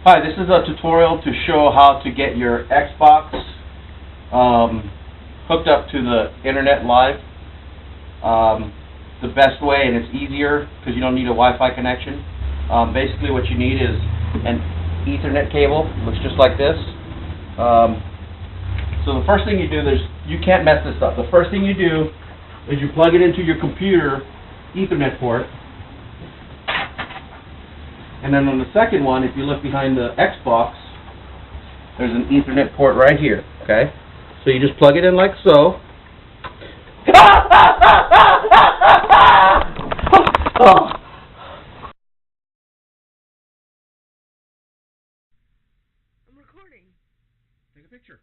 Hi, this is a tutorial to show how to get your Xbox hooked up to the internet live. The best way, and it's easier because you don't need a Wi-Fi connection. Basically what you need is an Ethernet cable. Looks just like this. So the first thing you do, you can't mess this up. The first thing you do is you plug it into your computer Ethernet port. And then on the second one, if you look behind the Xbox, there's an Ethernet port right here, okay? So you just plug it in like so. I'm recording. Take a picture.